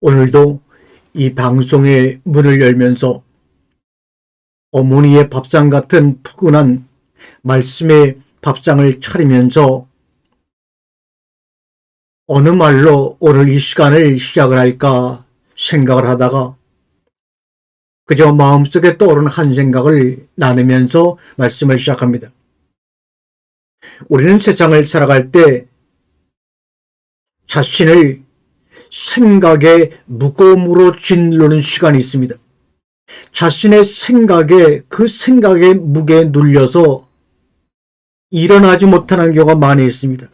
오늘도 이 방송의 문을 열면서 어머니의 밥상 같은 푸근한 말씀의 밥상을 차리면서 어느 말로 오늘 이 시간을 시작을 할까 생각을 하다가 그저 마음속에 떠오른 한 생각을 나누면서 말씀을 시작합니다. 우리는 세상을 살아갈 때 자신을 생각의 무거움으로 짓누르는 시간이 있습니다. 자신의 생각에 그 생각의 무게에 눌려서 일어나지 못하는 경우가 많이 있습니다.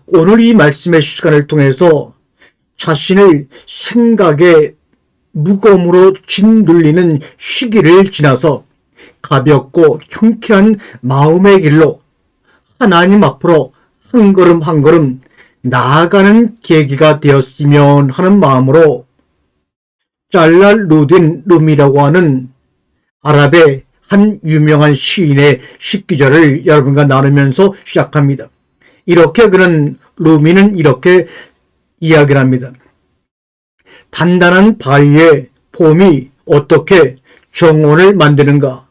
오늘 이 말씀의 시간을 통해서 자신을 생각의 무거움으로 짓눌리는 시기를 지나서 가볍고 경쾌한 마음의 길로 하나님 앞으로 한 걸음 한 걸음 나아가는 계기가 되었으면 하는 마음으로 잘랄 루딘 룸이라고 하는 아랍의 한 유명한 시인의 식기절을 여러분과 나누면서 시작합니다. 이렇게 그는 루미는 이렇게 이야기를 합니다. 단단한 바위에 봄이 어떻게 정원을 만드는가?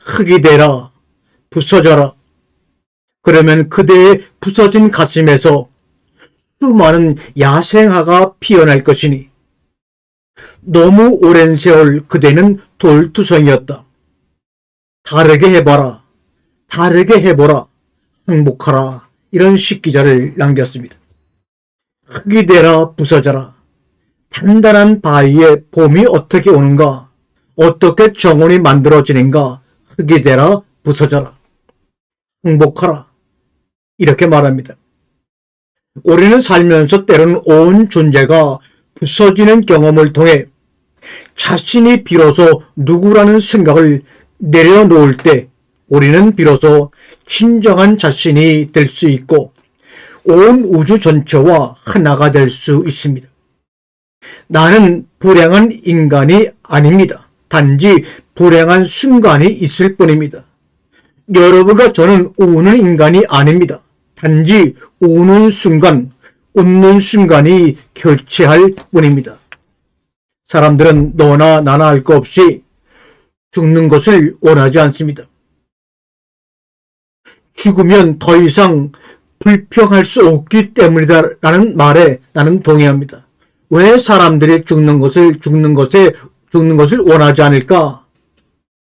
흙이 되라, 부서져라. 그러면 그대의 부서진 가슴에서 수많은 야생화가 피어날 것이니 너무 오랜 세월 그대는 돌투성이었다. 다르게 해봐라. 다르게 해보라. 행복하라. 이런 식기자를 남겼습니다. 흙이 되라 부서져라. 단단한 바위에 봄이 어떻게 오는가? 어떻게 정원이 만들어지는가? 흙이 되라 부서져라. 행복하라. 이렇게 말합니다. 우리는 살면서 때로는 온 존재가 부서지는 경험을 통해 자신이 비로소 누구라는 생각을 내려놓을 때 우리는 비로소 진정한 자신이 될 수 있고 온 우주 전체와 하나가 될 수 있습니다. 나는 불행한 인간이 아닙니다. 단지 불행한 순간이 있을 뿐입니다. 여러분과 저는 우는 인간이 아닙니다. 단지 우는 순간, 웃는 순간이 교체할 뿐입니다. 사람들은 너나 나나 할 것 없이 죽는 것을 원하지 않습니다. 죽으면 더 이상 불평할 수 없기 때문이다라는 말에 나는 동의합니다. 왜 사람들이 죽는 것을 원하지 않을까?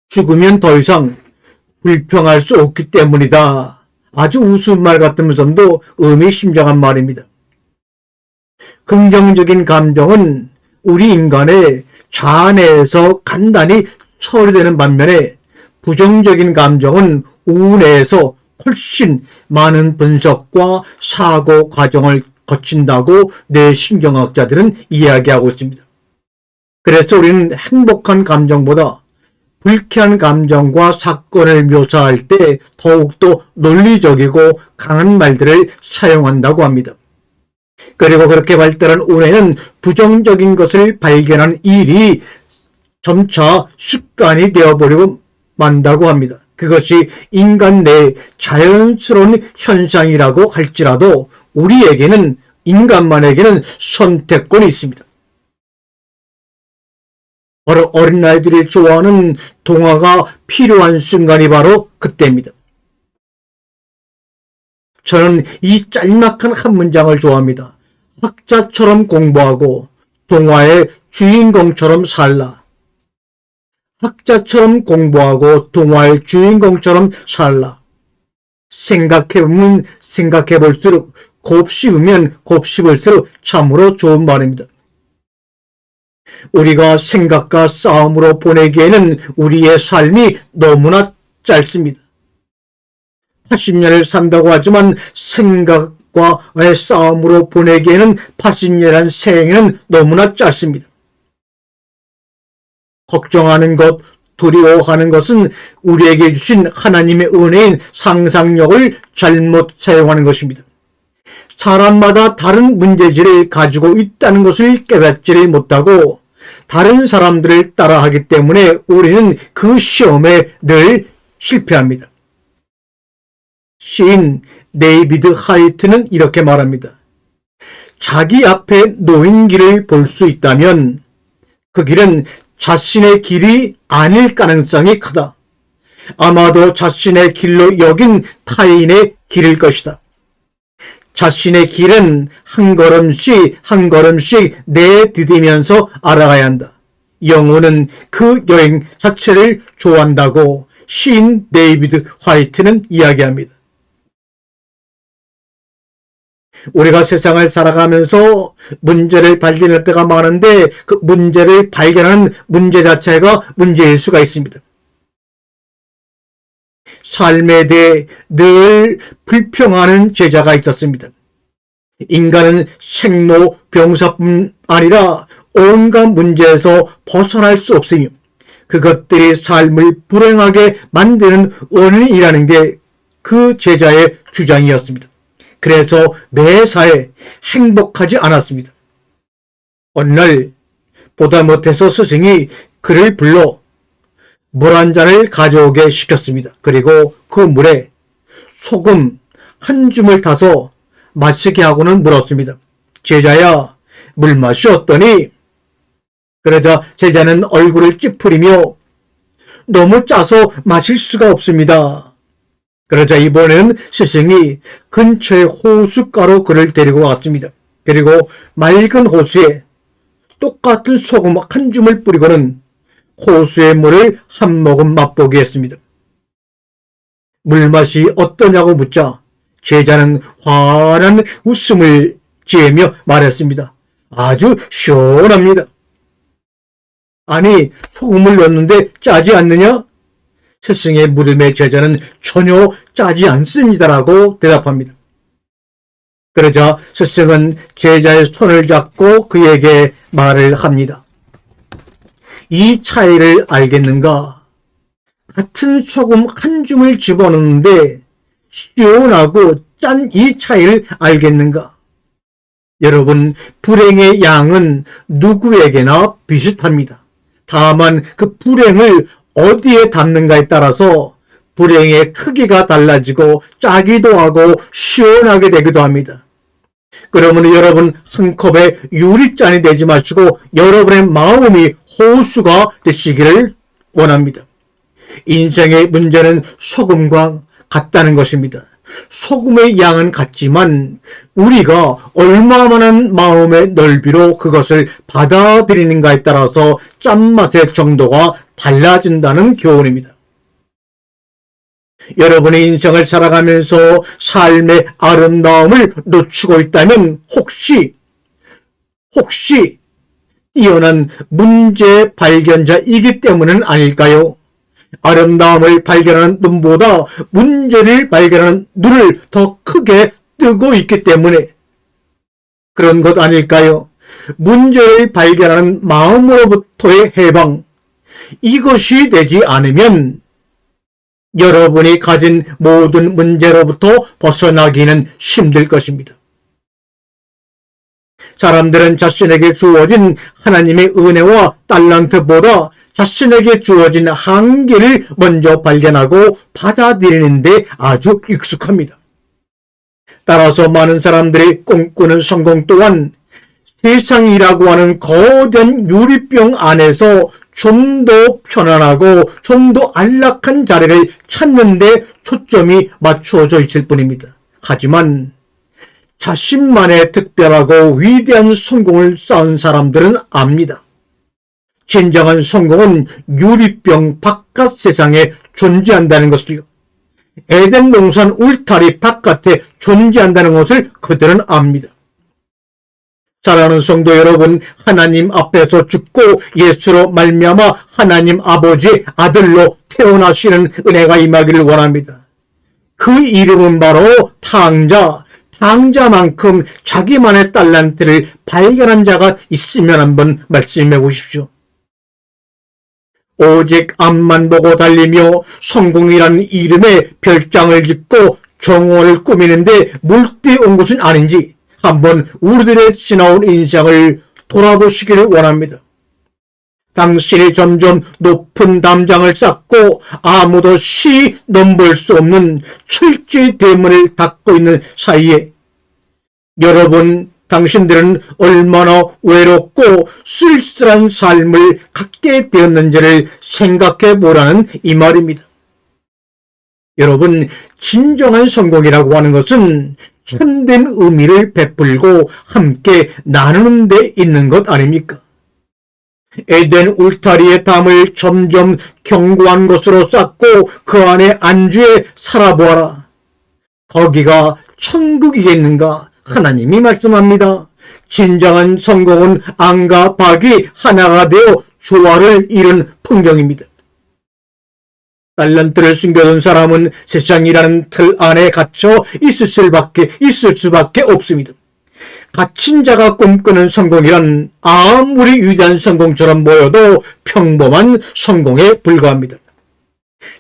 죽으면 더 이상 불평할 수 없기 때문이다. 아주 우스운 말 같으면서도 의미심장한 말입니다. 긍정적인 감정은 우리 인간의 자아 내에서 간단히 처리되는 반면에 부정적인 감정은 우우 내에서 훨씬 많은 분석과 사고 과정을 거친다고 뇌신경학자들은 이야기하고 있습니다. 그래서 우리는 행복한 감정보다 불쾌한 감정과 사건을 묘사할 때 더욱더 논리적이고 강한 말들을 사용한다고 합니다. 그리고 그렇게 발달한 우뇌는 부정적인 것을 발견하는 일이 점차 습관이 되어버리고 만다고 합니다. 그것이 인간 내 자연스러운 현상이라고 할지라도 우리에게는 인간만에게는 선택권이 있습니다. 바로 어린아이들이 좋아하는 동화가 필요한 순간이 바로 그때입니다. 저는 이 짤막한 한 문장을 좋아합니다. 학자처럼 공부하고 동화의 주인공처럼 살라. 학자처럼 공부하고 동화의 주인공처럼 살라. 생각해보면 생각해볼수록 곱씹으면 곱씹을수록 참으로 좋은 말입니다. 우리가 생각과 싸움으로 보내기에는 우리의 삶이 너무나 짧습니다. 80년을 산다고 하지만 생각과의 싸움으로 보내기에는 80년이라는 생애는 너무나 짧습니다. 걱정하는 것, 두려워하는 것은 우리에게 주신 하나님의 은혜인 상상력을 잘못 사용하는 것입니다. 사람마다 다른 문제지를 가지고 있다는 것을 깨닫지를 못하고 다른 사람들을 따라하기 때문에 우리는 그 시험에 늘 실패합니다. 시인 데이비드 하이트는 이렇게 말합니다. 자기 앞에 놓인 길을 볼 수 있다면 그 길은 자신의 길이 아닐 가능성이 크다. 아마도 자신의 길로 여긴 타인의 길일 것이다. 자신의 길은 한 걸음씩 한 걸음씩 내디디면서 알아가야 한다. 영혼은 그 여행 자체를 좋아한다고 시인 데이비드 화이트는 이야기합니다. 우리가 세상을 살아가면서 문제를 발견할 때가 많은데 그 문제를 발견하는 문제 자체가 문제일 수가 있습니다. 삶에 대해 늘 불평하는 제자가 있었습니다. 인간은 생로병사뿐 아니라 온갖 문제에서 벗어날 수 없으며 그것들이 삶을 불행하게 만드는 원인이라는 게 그 제자의 주장이었습니다. 그래서 매사에 행복하지 않았습니다. 어느 날 보다 못해서 스승이 그를 불러 물 한 잔을 가져오게 시켰습니다. 그리고 그 물에 소금 한 줌을 타서 마시게 하고는 물었습니다. 제자야, 물맛이 어떠니? 그러자 제자는 얼굴을 찌푸리며 너무 짜서 마실 수가 없습니다. 그러자 이번에는 스승이 근처에 호숫가로 그를 데리고 왔습니다. 그리고 맑은 호수에 똑같은 소금 한 줌을 뿌리고는 호수의 물을 한 모금 맛보게 했습니다. 물맛이 어떠냐고 묻자 제자는 환한 웃음을 지으며 말했습니다. 아주 시원합니다. 아니, 소금을 넣었는데 짜지 않느냐? 스승의 물음에 제자는 전혀 짜지 않습니다라고 대답합니다. 그러자 스승은 제자의 손을 잡고 그에게 말을 합니다. 이 차이를 알겠는가? 같은 소금 한 줌을 집어넣는데 시원하고 짠 이 차이를 알겠는가? 여러분, 불행의 양은 누구에게나 비슷합니다. 다만 그 불행을 어디에 담는가에 따라서 불행의 크기가 달라지고 짜기도 하고 시원하게 되기도 합니다. 그러면 여러분 한 컵의 유리잔이 되지 마시고 여러분의 마음이 호수가 되시기를 원합니다. 인생의 문제는 소금과 같다는 것입니다. 소금의 양은 같지만 우리가 얼마만한 마음의 넓이로 그것을 받아들이는가에 따라서 짠맛의 정도가 달라진다는 교훈입니다. 여러분의 인생을 살아가면서 삶의 아름다움을 놓치고 있다면 혹시 뛰어난 문제 발견자이기 때문은 아닐까요? 아름다움을 발견하는 눈보다 문제를 발견하는 눈을 더 크게 뜨고 있기 때문에 그런 것 아닐까요? 문제를 발견하는 마음으로부터의 해방, 이것이 되지 않으면 여러분이 가진 모든 문제로부터 벗어나기는 힘들 것입니다. 사람들은 자신에게 주어진 하나님의 은혜와 달란트보다 자신에게 주어진 한계를 먼저 발견하고 받아들이는데 아주 익숙합니다. 따라서 많은 사람들이 꿈꾸는 성공 또한 세상이라고 하는 거대한 유리병 안에서 좀 더 편안하고 좀 더 안락한 자리를 찾는 데 초점이 맞추어져 있을 뿐입니다. 하지만 자신만의 특별하고 위대한 성공을 쌓은 사람들은 압니다. 진정한 성공은 유리병 바깥 세상에 존재한다는 것을요. 에덴 동산 울타리 바깥에 존재한다는 것을 그들은 압니다. 사랑하는 성도 여러분, 하나님 앞에서 죽고 예수로 말미암아 하나님 아버지의 아들로 태어나시는 은혜가 임하기를 원합니다. 그 이름은 바로 탕자만큼 자기만의 달란트를 발견한 자가 있으면 한번 말씀해 보십시오. 오직 앞만 보고 달리며 성공이라는 이름의 별장을 짓고 정원을 꾸미는데 몰두해 온 것은 아닌지 한번 우리들의 지나온 인생을 돌아보시기를 원합니다. 당신이 점점 높은 담장을 쌓고 아무도 넘볼 수 없는 철저히 대문을 닫고 있는 사이에 여러분 당신들은 얼마나 외롭고 쓸쓸한 삶을 갖게 되었는지를 생각해 보라는 이 말입니다. 여러분, 진정한 성공이라고 하는 것은 참된 의미를 베풀고 함께 나누는 데 있는 것 아닙니까? 에덴 울타리의 담을 점점 견고한 것으로 쌓고 그 안에 안주해 살아보아라. 거기가 천국이겠는가? 하나님이 말씀합니다. 진정한 성공은 안과 박이 하나가 되어 조화를 이룬 풍경입니다. 달란트를 숨겨둔 사람은 세상이라는 틀 안에 갇혀 있을 수밖에 없습니다. 갇힌 자가 꿈꾸는 성공이란 아무리 위대한 성공처럼 보여도 평범한 성공에 불과합니다.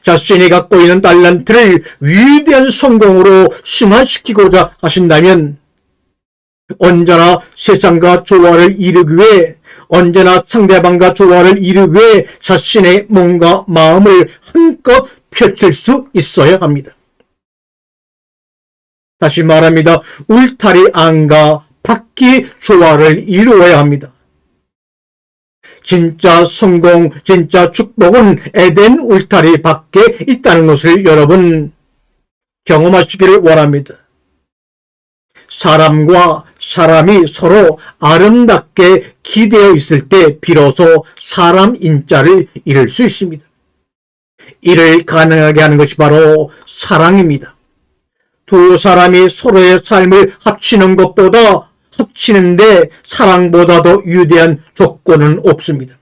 자신이 갖고 있는 달란트를 위대한 성공으로 승화시키고자 하신다면 언제나 세상과 조화를 이루기 위해, 언제나 상대방과 조화를 이루기 위해 자신의 몸과 마음을 한껏 펼칠 수 있어야 합니다. 다시 말합니다. 울타리 안과 밖이 조화를 이루어야 합니다. 진짜 성공, 진짜 축복은 에덴 울타리 밖에 있다는 것을 여러분 경험하시기를 원합니다. 사람과 사람이 서로 아름답게 기대어 있을 때 비로소 사람 인자를 이룰 수 있습니다. 이를 가능하게 하는 것이 바로 사랑입니다. 두 사람이 서로의 삶을 합치는데 사랑보다도 위대한 조건은 없습니다.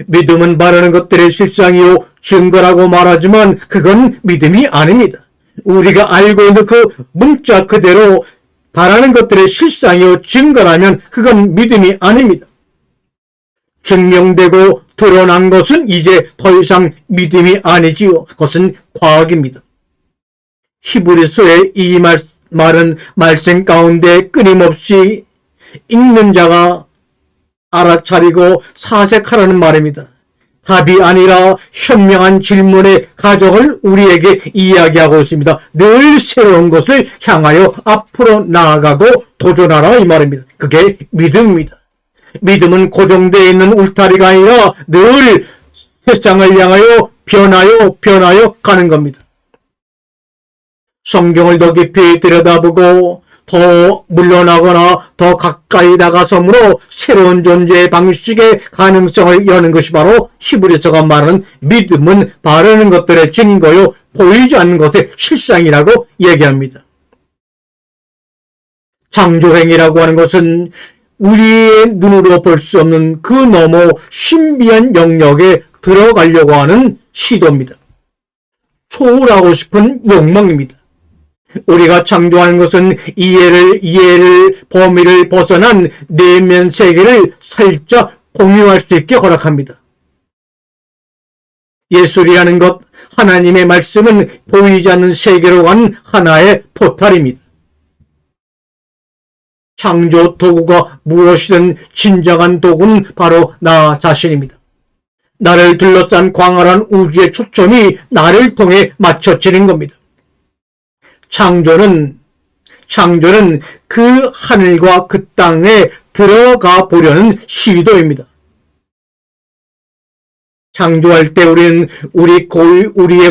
믿음은 바라는 것들의 실상이요 증거라고 말하지만 그건 믿음이 아닙니다. 우리가 알고 있는 그 문자 그대로 바라는 것들의 실상이요 증거라면 그건 믿음이 아닙니다. 증명되고 드러난 것은 이제 더 이상 믿음이 아니지요. 그것은 과학입니다. 히브리서의 이 말은 말씀 가운데 끊임없이 읽는 자가 알아차리고 사색하라는 말입니다. 답이 아니라 현명한 질문의 가정을 우리에게 이야기하고 있습니다. 늘 새로운 것을 향하여 앞으로 나아가고 도전하라 이 말입니다. 그게 믿음입니다. 믿음은 고정되어 있는 울타리가 아니라 늘 세상을 향하여 변하여 가는 겁니다. 성경을 더 깊이 들여다보고 더 물러나거나 더 가까이 다가섬으로 새로운 존재의 방식의 가능성을 여는 것이 바로 히브리서가 말하는 믿음은 바라는 것들의 증거요 보이지 않는 것의 실상이라고 얘기합니다. 창조행위라고 하는 것은 우리의 눈으로 볼 수 없는 그 너머 신비한 영역에 들어가려고 하는 시도입니다. 초월하고 싶은 욕망입니다. 우리가 창조하는 것은 이해를 범위를 벗어난 내면 세계를 살짝 공유할 수 있게 허락합니다. 예술이라는 것, 하나님의 말씀은 보이지 않는 세계로 간 하나의 포탈입니다. 창조 도구가 무엇이든 진정한 도구는 바로 나 자신입니다. 나를 둘러싼 광활한 우주의 초점이 나를 통해 맞춰지는 겁니다. 창조는 그 하늘과 그 땅에 들어가 보려는 시도입니다. 창조할 때 우리는 우리의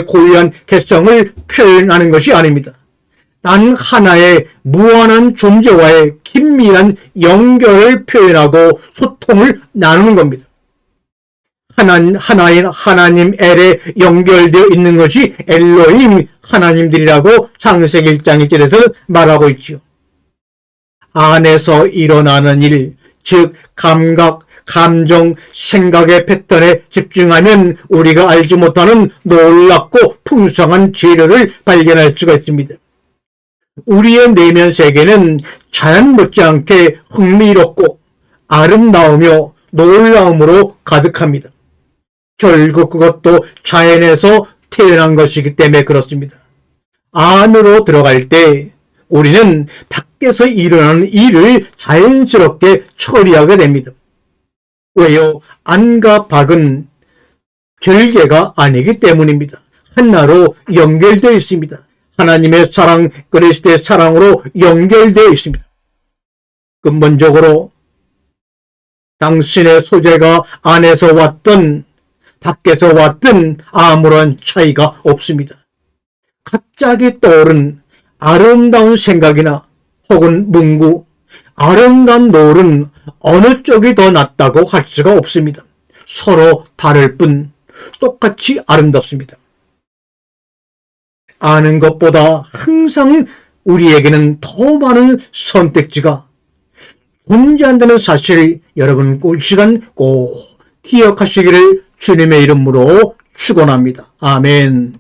고유한 개성을 표현하는 것이 아닙니다. 단 하나의 무한한 존재와의 긴밀한 연결을 표현하고 소통을 나누는 겁니다. 하나님 엘에 연결되어 있는 것이 엘로힘 하나님들이라고 창세기 1장 1절에서 말하고 있지요. 안에서 일어나는 일, 즉 감각, 감정, 생각의 패턴에 집중하면 우리가 알지 못하는 놀랍고 풍성한 재료를 발견할 수가 있습니다. 우리의 내면 세계는 자연 못지않게 흥미롭고 아름다우며 놀라움으로 가득합니다. 결국 그것도 자연에서 태어난 것이기 때문에 그렇습니다. 안으로 들어갈 때 우리는 밖에서 일어나는 일을 자연스럽게 처리하게 됩니다. 왜요? 안과 밖은 별개가 아니기 때문입니다. 하나로 연결되어 있습니다. 하나님의 사랑, 그리스도의 사랑으로 연결되어 있습니다. 근본적으로 당신의 소재가 안에서 왔든 밖에서 왔든 아무런 차이가 없습니다. 갑자기 떠오른 아름다운 생각이나 혹은 문구, 아름다운 노을은 어느 쪽이 더 낫다고 할 수가 없습니다. 서로 다를 뿐 똑같이 아름답습니다. 아는 것보다 항상 우리에게는 더 많은 선택지가 존재한다는 사실을 여러분 올 시간 꼭 기억하시기를 주님의 이름으로 축원합니다. 아멘.